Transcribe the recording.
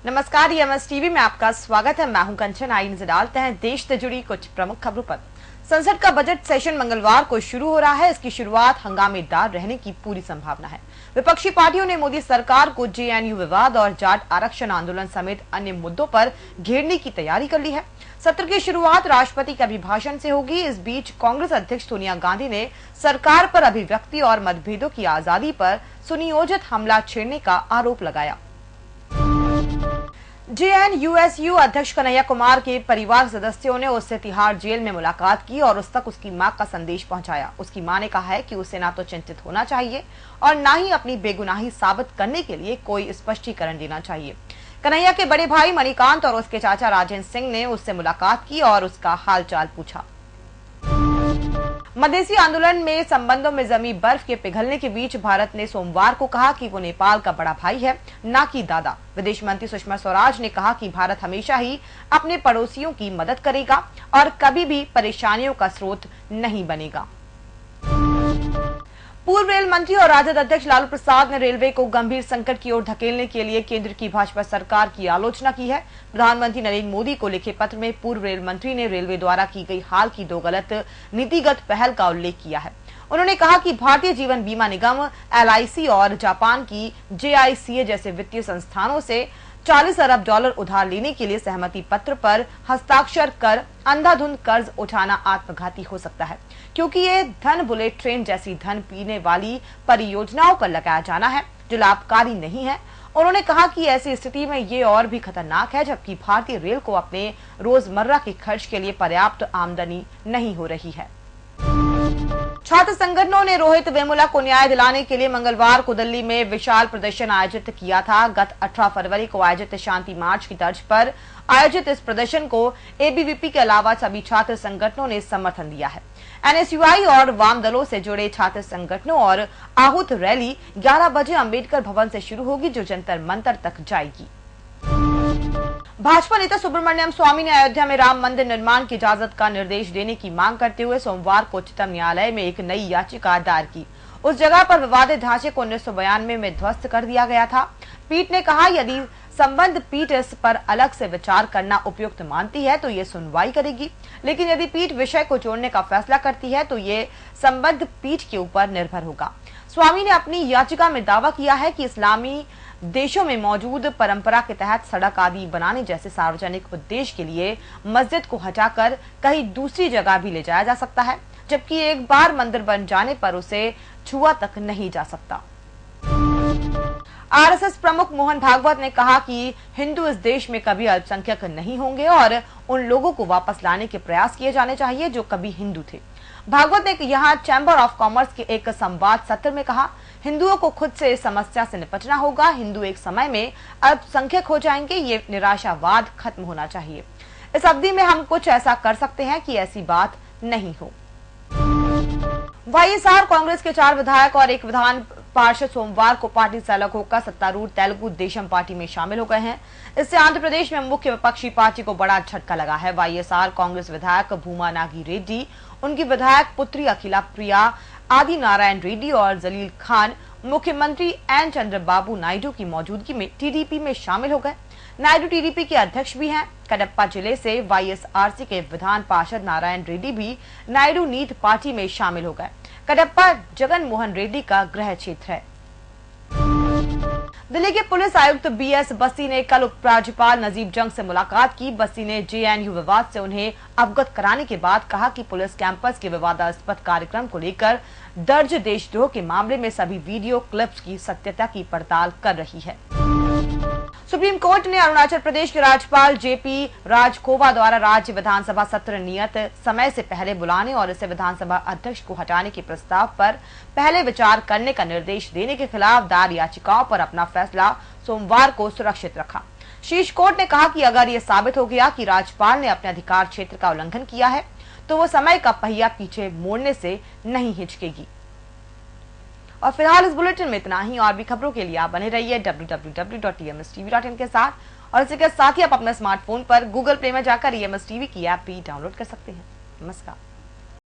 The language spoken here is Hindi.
नमस्कार, ईएमएस टीवी में आपका स्वागत है। मैं हूं कंचन। आइए नजर डालते हैं देश से जुड़ी कुछ प्रमुख खबरों पर। संसद का बजट सेशन मंगलवार को शुरू हो रहा है। इसकी शुरुआत हंगामेदार रहने की पूरी संभावना है। विपक्षी पार्टियों ने मोदी सरकार को जेएनयू विवाद और जाट आरक्षण आंदोलन समेत अन्य मुद्दों पर घेरने की तैयारी कर ली है। सत्र की शुरुआत राष्ट्रपति के अभिभाषण से होगी। इस बीच कांग्रेस अध्यक्ष सोनिया गांधी ने सरकार पर अभिव्यक्ति और मतभेदों की आजादी पर सुनियोजित हमला छेड़ने का आरोप लगाया। जेएनयूएसयू अध्यक्ष कन्हैया कुमार के परिवार सदस्यों ने उससे तिहाड़ जेल में मुलाकात की और उस तक उसकी मां का संदेश पहुंचाया। उसकी मां ने कहा है कि उसे ना तो चिंतित होना चाहिए और ना ही अपनी बेगुनाही साबित करने के लिए कोई स्पष्टीकरण देना चाहिए। कन्हैया के बड़े भाई मणिकांत और उसके चाचा राजेंद्र सिंह ने उससे मुलाकात की और उसका हालचाल पूछा। मधेसी आंदोलन में संबंधों में जमी बर्फ के पिघलने के बीच भारत ने सोमवार को कहा कि वो नेपाल का बड़ा भाई है, ना कि दादा। विदेश मंत्री सुषमा स्वराज ने कहा कि भारत हमेशा ही अपने पड़ोसियों की मदद करेगा और कभी भी परेशानियों का स्रोत नहीं बनेगा। पूर्व रेल मंत्री और राजद अध्यक्ष लालू प्रसाद ने रेलवे को गंभीर संकट की ओर धकेलने के लिए केंद्र की भाजपा सरकार की आलोचना की है। प्रधानमंत्री नरेंद्र मोदी को लिखे पत्र में पूर्व रेल मंत्री ने रेलवे द्वारा की गई हाल की दो गलत नीतिगत पहल का उल्लेख किया है। उन्होंने कहा कि भारतीय जीवन बीमा निगम, एलआईसी और जापान की जेआईसीए जैसे वित्तीय संस्थानों से 40 अरब डॉलर उधार लेने के लिए सहमति पत्र पर हस्ताक्षर कर अंधाधुंध कर्ज उठाना आत्मघाती हो सकता है, क्योंकि ये धन बुलेट ट्रेन जैसी धन पीने वाली परियोजनाओं पर लगाया जाना है जो लाभकारी नहीं है। उन्होंने कहा कि ऐसी स्थिति में ये और भी खतरनाक है जबकि भारतीय रेल को अपने रोजमर्रा के खर्च के लिए पर्याप्त आमदनी नहीं हो रही है। छात्र संगठनों ने रोहित वेमुला को न्याय दिलाने के लिए मंगलवार को दिल्ली में विशाल प्रदर्शन आयोजित किया था। गत 18 फरवरी को आयोजित शांति मार्च की तर्ज पर आयोजित इस प्रदर्शन को एबीवीपी के अलावा सभी छात्र संगठनों ने समर्थन दिया है। एनएसयूआई और वाम दलों से जुड़े छात्र संगठनों और आहूत रैली 11 बजे अंबेडकर भवन से शुरू होगी जो जंतर मंतर तक जाएगी। भाजपा नेता सुब्रमण्यम स्वामी ने अयोध्या में राम मंदिर निर्माण की इजाजत का निर्देश देने की मांग करते हुए सोमवार को उच्चतम न्यायालय में एक नई याचिका दायर की। उस जगह पर विवादित ढांचे को 1992 में ध्वस्त कर दिया गया था। पीठ ने कहा यदि संबद्ध पीठ इस पर अलग से विचार करना उपयुक्त मानती है तो ये सुनवाई करेगी, लेकिन यदि पीठ विषय को जोड़ने का फैसला करती है तो ये संबद्ध पीठ के ऊपर निर्भर होगा। स्वामी ने अपनी याचिका में दावा किया है कि इस्लामी देशों में मौजूद परंपरा के तहत सड़क आदि बनाने जैसे सार्वजनिक उद्देश्य के लिए मस्जिद को हटाकर कहीं दूसरी जगह भी ले जाया जा सकता है, जबकि एक बार मंदिर बन जाने पर उसे छुआ तक नहीं जा सकता। आरएसएस प्रमुख मोहन भागवत ने कहा कि हिंदू इस देश में कभी अल्पसंख्यक नहीं होंगे और उन लोगों को वापस लाने के प्रयास किए जाने चाहिए जो कभी हिंदू थे। भागवत ने यहाँ चैम्बर ऑफ कॉमर्स के एक संवाद सत्र में कहा, हिंदुओं को खुद से इस समस्या से निपटना होगा। हिंदू एक समय में अल्पसंख्यक हो जाएंगे। ये निराशावाद खत्म होना चाहिए। इस अवधि में हम कुछ ऐसा कर सकते हैं कि ऐसी बात नहीं हो। वाईएसआर कांग्रेस के 4 विधायक और एक विधान पार्षद सोमवार को पार्टी से अलग होकर सत्तारूढ़ तेलुगु देशम पार्टी में शामिल हो गए हैं। इससे आंध्र प्रदेश में मुख्य विपक्षी पार्टी को बड़ा झटका लगा है। वाईएसआर कांग्रेस विधायक भूमा नागी रेड्डी, उनकी विधायक पुत्री अखिला प्रिया, आदि नारायण रेड्डी और जलील खान मुख्यमंत्री एन चंद्रबाबू नायडू की मौजूदगी में टीडीपी में शामिल हो गए। नायडू टीडीपी के अध्यक्ष भी हैं। कडप्पा जिले से वाईएसआरसी के विधान पार्षद नारायण रेड्डी भी नायडू नीत पार्टी में शामिल हो गए। कडप्पा जगन मोहन रेड्डी का गृह क्षेत्र है। दिल्ली के पुलिस आयुक्त बीएस बस्सी ने कल उपराज्यपाल नजीब जंग से मुलाकात की। बस्सी ने जेएनयू विवाद से उन्हें अवगत कराने के बाद कहा कि पुलिस कैंपस के विवादास्पद कार्यक्रम को लेकर दर्ज देशद्रोह के मामले में सभी वीडियो क्लिप्स की सत्यता की पड़ताल कर रही है। सुप्रीम कोर्ट ने अरुणाचल प्रदेश के राज्यपाल जेपी राजखोवा द्वारा राज्य विधानसभा सत्र नियत समय से पहले बुलाने और इसे विधानसभा अध्यक्ष को हटाने के प्रस्ताव पर पहले विचार करने का निर्देश देने के खिलाफ दायर याचिकाओं पर अपना फैसला सोमवार को सुरक्षित रखा। शीर्ष कोर्ट ने कहा कि अगर ये साबित हो गया कि राज्यपाल ने अपने अधिकार क्षेत्र का उल्लंघन किया है तो वो समय का पहिया पीछे मोड़ने से नहीं हिचकेगी। और फिलहाल इस बुलेटिन में इतना ही। और भी खबरों के लिए आप बने रहिए www.emstv.in के साथ। और इसी के साथ ही आप अपने स्मार्टफोन पर गूगल प्ले में जाकर ईएमएस टीवी की ऐप भी डाउनलोड कर सकते हैं। नमस्कार।